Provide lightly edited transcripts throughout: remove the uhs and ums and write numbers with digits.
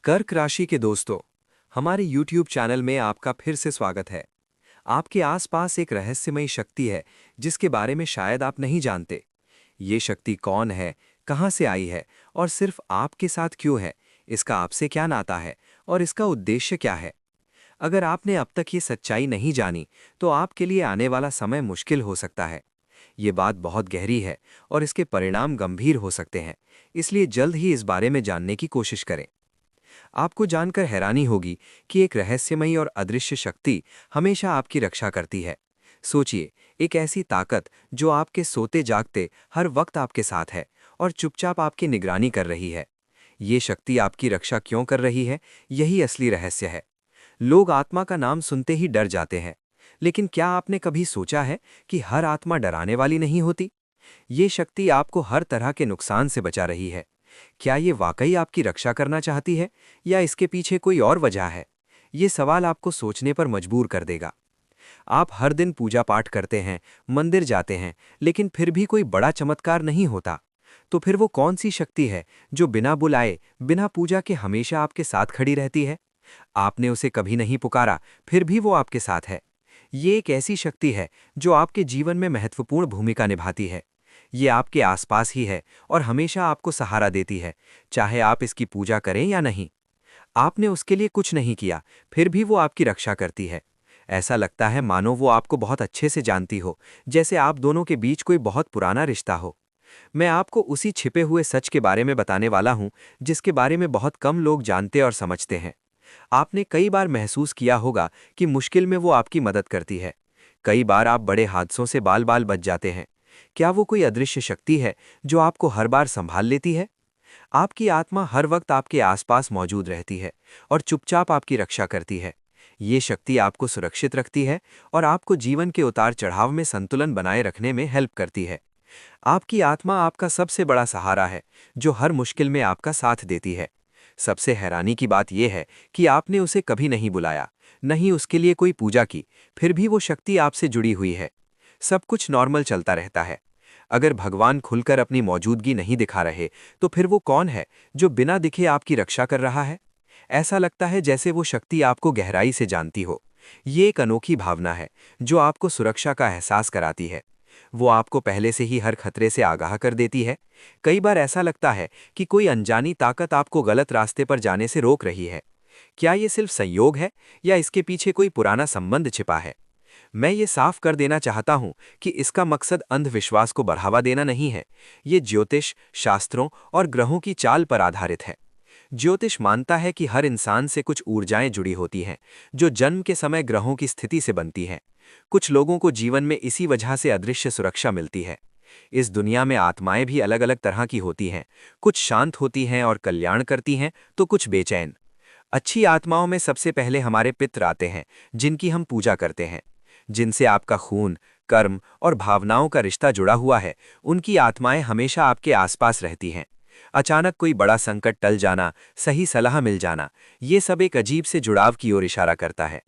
कर्क राशि के दोस्तों, हमारे YouTube चैनल में आपका फिर से स्वागत है। आपके आसपास एक रहस्यमयी शक्ति है जिसके बारे में शायद आप नहीं जानते। ये शक्ति कौन है, कहाँ से आई है और सिर्फ आपके साथ क्यों है, इसका आपसे क्या नाता है और इसका उद्देश्य क्या है। अगर आपने अब तक ये सच्चाई नहीं जानी तो आपके लिए आने वाला समय मुश्किल हो सकता है। ये बात बहुत गहरी है और इसके परिणाम गंभीर हो सकते हैं, इसलिए जल्द ही इस बारे में जानने की कोशिश करें। आपको जानकर हैरानी होगी कि एक रहस्यमयी और अदृश्य शक्ति हमेशा आपकी रक्षा करती है। सोचिए, एक ऐसी ताकत जो आपके सोते जागते हर वक्त आपके साथ है और चुपचाप आपकी निगरानी कर रही है। ये शक्ति आपकी रक्षा क्यों कर रही है, यही असली रहस्य है। लोग आत्मा का नाम सुनते ही डर जाते हैं, लेकिन क्या आपने कभी सोचा है कि हर आत्मा डराने वाली नहीं होती? ये शक्ति आपको हर तरह के नुकसान से बचा रही है। क्या ये वाकई आपकी रक्षा करना चाहती है या इसके पीछे कोई और वजह है? ये सवाल आपको सोचने पर मजबूर कर देगा। आप हर दिन पूजा पाठ करते हैं, मंदिर जाते हैं, लेकिन फिर भी कोई बड़ा चमत्कार नहीं होता। तो फिर वो कौन सी शक्ति है जो बिना बुलाए, बिना पूजा के हमेशा आपके साथ खड़ी रहती है? आपने उसे कभी नहीं पुकारा, फिर भी वो आपके साथ है। ये एक ऐसी शक्ति है जो आपके जीवन में महत्वपूर्ण भूमिका निभाती है। ये आपके आसपास ही है और हमेशा आपको सहारा देती है, चाहे आप इसकी पूजा करें या नहीं। आपने उसके लिए कुछ नहीं किया, फिर भी वो आपकी रक्षा करती है। ऐसा लगता है मानो वो आपको बहुत अच्छे से जानती हो, जैसे आप दोनों के बीच कोई बहुत पुराना रिश्ता हो। मैं आपको उसी छिपे हुए सच के बारे में बताने वाला हूं, जिसके बारे में बहुत कम लोग जानते और समझते हैं। आपने कई बार महसूस किया होगा कि मुश्किल में वो आपकी मदद करती है। कई बार आप बड़े हादसों से बाल बाल बच जाते हैं। क्या वो कोई अदृश्य शक्ति है जो आपको हर बार संभाल लेती है? आपकी आत्मा हर वक्त आपके आसपास मौजूद रहती है और चुपचाप आपकी रक्षा करती है। ये शक्ति आपको सुरक्षित रखती है और आपको जीवन के उतार चढ़ाव में संतुलन बनाए रखने में हेल्प करती है। आपकी आत्मा आपका सबसे बड़ा सहारा है, जो हर मुश्किल में आपका साथ देती है। सबसे हैरानी की बात यह है कि आपने उसे कभी नहीं बुलाया, नहीं उसके लिए कोई पूजा की, फिर भी वो शक्ति आपसे जुड़ी हुई है। सब कुछ नॉर्मल चलता रहता है। अगर भगवान खुलकर अपनी मौजूदगी नहीं दिखा रहे, तो फिर वो कौन है जो बिना दिखे आपकी रक्षा कर रहा है? ऐसा लगता है जैसे वो शक्ति आपको गहराई से जानती हो। ये एक अनोखी भावना है जो आपको सुरक्षा का एहसास कराती है। वो आपको पहले से ही हर खतरे से आगाह कर देती है। कई बार ऐसा लगता है कि कोई अनजानी ताकत आपको गलत रास्ते पर जाने से रोक रही है। क्या ये सिर्फ संयोग है या इसके पीछे कोई पुराना संबंध छिपा है? मैं ये साफ कर देना चाहता हूं कि इसका मकसद अंधविश्वास को बढ़ावा देना नहीं है। ये ज्योतिष, शास्त्रों और ग्रहों की चाल पर आधारित है। ज्योतिष मानता है कि हर इंसान से कुछ ऊर्जाएं जुड़ी होती हैं, जो जन्म के समय ग्रहों की स्थिति से बनती हैं। कुछ लोगों को जीवन में इसी वजह से अदृश्य सुरक्षा मिलती है। इस दुनिया में आत्माएं भी अलग अलग तरह की होती हैं। कुछ शांत होती हैं और कल्याण करती हैं, तो कुछ बेचैन। अच्छी आत्माओं में सबसे पहले हमारे पितृ आते हैं, जिनकी हम पूजा करते हैं। जिनसे आपका खून, कर्म और भावनाओं का रिश्ता जुड़ा हुआ है, उनकी आत्माएं हमेशा आपके आसपास रहती हैं। अचानक कोई बड़ा संकट टल जाना, सही सलाह मिल जाना, ये सब एक अजीब से जुड़ाव की ओर इशारा करता है।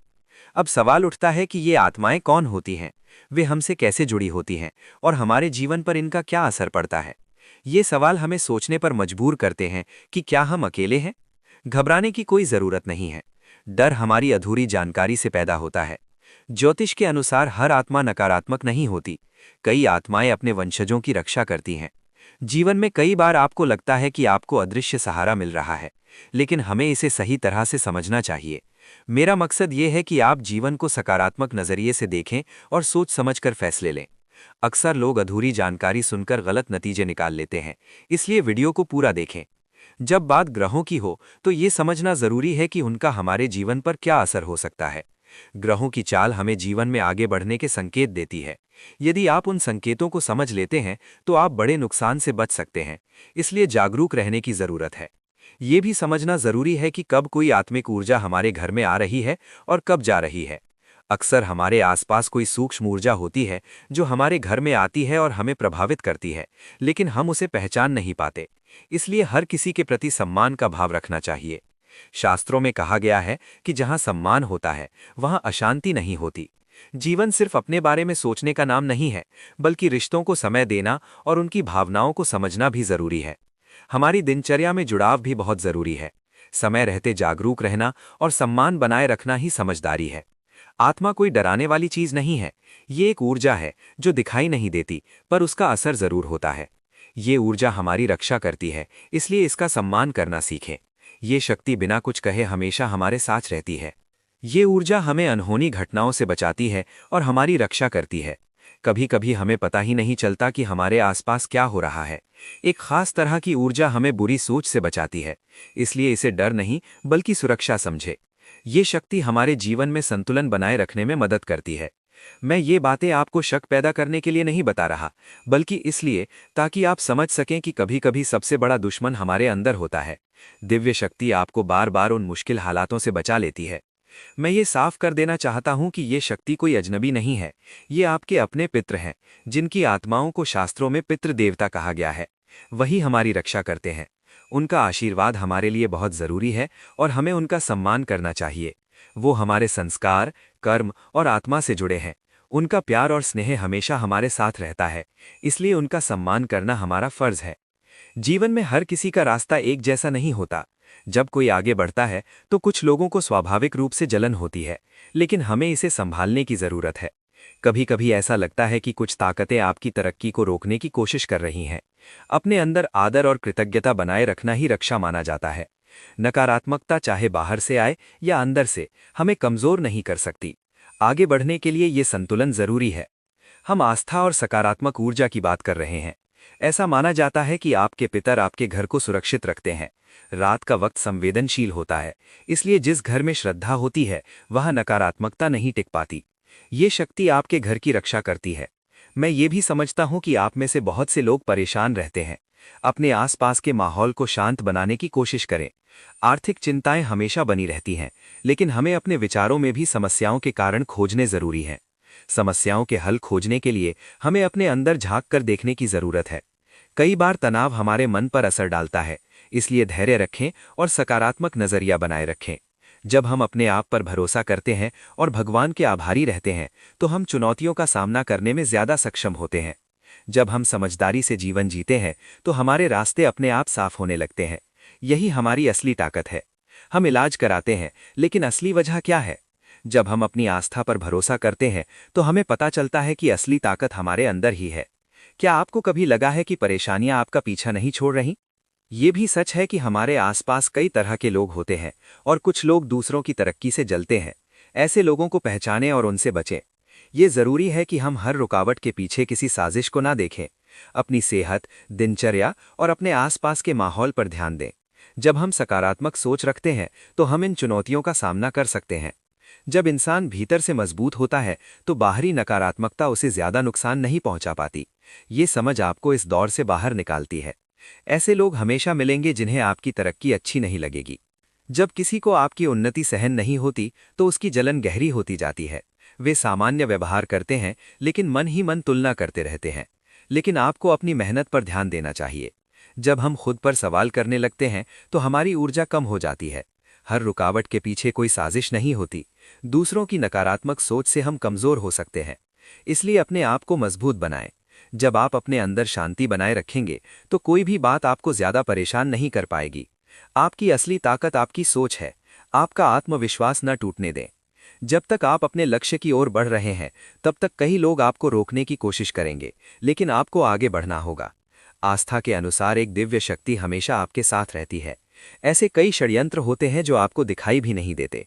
अब सवाल उठता है कि ये आत्माएं कौन होती हैं, वे हमसे कैसे जुड़ी होती हैं और हमारे जीवन पर इनका क्या असर पड़ता है। ये सवाल हमें सोचने पर मजबूर करते हैं कि क्या हम अकेले हैं? घबराने की कोई जरूरत नहीं है। डर हमारी अधूरी जानकारी से पैदा होता है। ज्योतिष के अनुसार हर आत्मा नकारात्मक नहीं होती। कई आत्माएं अपने वंशजों की रक्षा करती हैं। जीवन में कई बार आपको लगता है कि आपको अदृश्य सहारा मिल रहा है, लेकिन हमें इसे सही तरह से समझना चाहिए। मेरा मकसद ये है कि आप जीवन को सकारात्मक नजरिए से देखें और सोच समझकर फैसले लें। अक्सर लोग अधूरी जानकारी सुनकर गलत नतीजे निकाल लेते हैं, इसलिए वीडियो को पूरा देखें। जब बात ग्रहों की हो, तो ये समझना जरूरी है कि उनका हमारे जीवन पर क्या असर हो सकता है। ग्रहों की चाल हमें जीवन में आगे बढ़ने के संकेत देती है। यदि आप उन संकेतों को समझ लेते हैं, तो आप बड़े नुकसान से बच सकते हैं। इसलिए जागरूक रहने की जरूरत है। ये भी समझना जरूरी है कि कब कोई आत्मिक ऊर्जा हमारे घर में आ रही है और कब जा रही है। अक्सर हमारे आसपास कोई सूक्ष्म ऊर्जा होती है जो हमारे घर में आती है और हमें प्रभावित करती है, लेकिन हम उसे पहचान नहीं पाते। इसलिए हर किसी के प्रति सम्मान का भाव रखना चाहिए। शास्त्रों में कहा गया है कि जहां सम्मान होता है, वहां अशांति नहीं होती। जीवन सिर्फ अपने बारे में सोचने का नाम नहीं है, बल्कि रिश्तों को समय देना और उनकी भावनाओं को समझना भी जरूरी है। हमारी दिनचर्या में जुड़ाव भी बहुत जरूरी है। समय रहते जागरूक रहना और सम्मान बनाए रखना ही समझदारी है। आत्मा कोई डराने वाली चीज नहीं है, ये एक ऊर्जा है जो दिखाई नहीं देती पर उसका असर जरूर होता है। ये ऊर्जा हमारी रक्षा करती है, इसलिए इसका सम्मान करना सीखें। ये शक्ति बिना कुछ कहे हमेशा हमारे साथ रहती है। ये ऊर्जा हमें अनहोनी घटनाओं से बचाती है और हमारी रक्षा करती है। कभी कभी हमें पता ही नहीं चलता कि हमारे आसपास क्या हो रहा है। एक खास तरह की ऊर्जा हमें बुरी सोच से बचाती है, इसलिए इसे डर नहीं बल्कि सुरक्षा समझे। ये शक्ति हमारे जीवन में संतुलन बनाए रखने में मदद करती है। मैं ये बातें आपको शक पैदा करने के लिए नहीं बता रहा, बल्कि इसलिए ताकि आप समझ सकें कि कभी कभी सबसे बड़ा दुश्मन हमारे अंदर होता है। दिव्य शक्ति आपको बार बार उन मुश्किल हालातों से बचा लेती है। मैं ये साफ कर देना चाहता हूं कि ये शक्ति कोई अजनबी नहीं है, ये आपके अपने पितृ हैं, जिनकी आत्माओं को शास्त्रों में पितृ देवता कहा गया है। वही हमारी रक्षा करते हैं। उनका आशीर्वाद हमारे लिए बहुत जरूरी है और हमें उनका सम्मान करना चाहिए। वो हमारे संस्कार, कर्म और आत्मा से जुड़े हैं। उनका प्यार और स्नेह हमेशा हमारे साथ रहता है, इसलिए उनका सम्मान करना हमारा फर्ज है। जीवन में हर किसी का रास्ता एक जैसा नहीं होता। जब कोई आगे बढ़ता है तो कुछ लोगों को स्वाभाविक रूप से जलन होती है, लेकिन हमें इसे संभालने की जरूरत है। कभी कभी ऐसा लगता है कि कुछ ताकतें आपकी तरक्की को रोकने की कोशिश कर रही हैं। अपने अंदर आदर और कृतज्ञता बनाए रखना ही रक्षा माना जाता है। नकारात्मकता चाहे बाहर से आए या अंदर से, हमें कमजोर नहीं कर सकती। आगे बढ़ने के लिए ये संतुलन जरूरी है। हम आस्था और सकारात्मक ऊर्जा की बात कर रहे हैं। ऐसा माना जाता है कि आपके पितर आपके घर को सुरक्षित रखते हैं। रात का वक्त संवेदनशील होता है, इसलिए जिस घर में श्रद्धा होती है वहां नकारात्मकता नहीं टिक पाती। ये शक्ति आपके घर की रक्षा करती है। मैं ये भी समझता हूं कि आप में से बहुत से लोग परेशान रहते हैं। अपने आसपास के माहौल को शांत बनाने की कोशिश करें। आर्थिक चिंताएं हमेशा बनी रहती हैं, लेकिन हमें अपने विचारों में भी समस्याओं के कारण खोजने जरूरी हैं। समस्याओं के हल खोजने के लिए हमें अपने अंदर झांक कर देखने की जरूरत है। कई बार तनाव हमारे मन पर असर डालता है, इसलिए धैर्य रखें और सकारात्मक नजरिया बनाए रखें। जब हम अपने आप पर भरोसा करते हैं और भगवान के आभारी रहते हैं, तो हम चुनौतियों का सामना करने में ज्यादा सक्षम होते हैं। जब हम समझदारी से जीवन जीते हैं, तो हमारे रास्ते अपने आप साफ होने लगते हैं। यही हमारी असली ताकत है। हम इलाज कराते हैं, लेकिन असली वजह क्या है? जब हम अपनी आस्था पर भरोसा करते हैं, तो हमें पता चलता है कि असली ताकत हमारे अंदर ही है। क्या आपको कभी लगा है कि परेशानियां आपका पीछा नहीं छोड़ रही? ये भी सच है कि हमारे आसपास कई तरह के लोग होते हैं और कुछ लोग दूसरों की तरक्की से जलते हैं। ऐसे लोगों को पहचानें और उनसे बचें। ये जरूरी है कि हम हर रुकावट के पीछे किसी साजिश को ना देखें। अपनी सेहत, दिनचर्या और अपने आसपास के माहौल पर ध्यान दें। जब हम सकारात्मक सोच रखते हैं, तो हम इन चुनौतियों का सामना कर सकते हैं। जब इंसान भीतर से मजबूत होता है, तो बाहरी नकारात्मकता उसे ज्यादा नुकसान नहीं पहुंचा पाती। ये समझ आपको इस दौर से बाहर निकालती है। ऐसे लोग हमेशा मिलेंगे जिन्हें आपकी तरक्की अच्छी नहीं लगेगी। जब किसी को आपकी उन्नति सहन नहीं होती, तो उसकी जलन गहरी होती जाती है। वे सामान्य व्यवहार करते हैं, लेकिन मन ही मन तुलना करते रहते हैं। लेकिन आपको अपनी मेहनत पर ध्यान देना चाहिए। जब हम खुद पर सवाल करने लगते हैं, तो हमारी ऊर्जा कम हो जाती है। हर रुकावट के पीछे कोई साजिश नहीं होती। दूसरों की नकारात्मक सोच से हम कमजोर हो सकते हैं। इसलिए अपने आप को मजबूत बनाएं। जब आप अपने अंदर शांति बनाए रखेंगे, तो कोई भी बात आपको ज्यादा परेशान नहीं कर पाएगी। आपकी असली ताकत आपकी सोच है। आपका आत्मविश्वास न टूटने दें। जब तक आप अपने लक्ष्य की ओर बढ़ रहे हैं, तब तक कई लोग आपको रोकने की कोशिश करेंगे, लेकिन आपको आगे बढ़ना होगा। आस्था के अनुसार एक दिव्य शक्ति हमेशा आपके साथ रहती है। ऐसे कई षड्यंत्र होते हैं जो आपको दिखाई भी नहीं देते,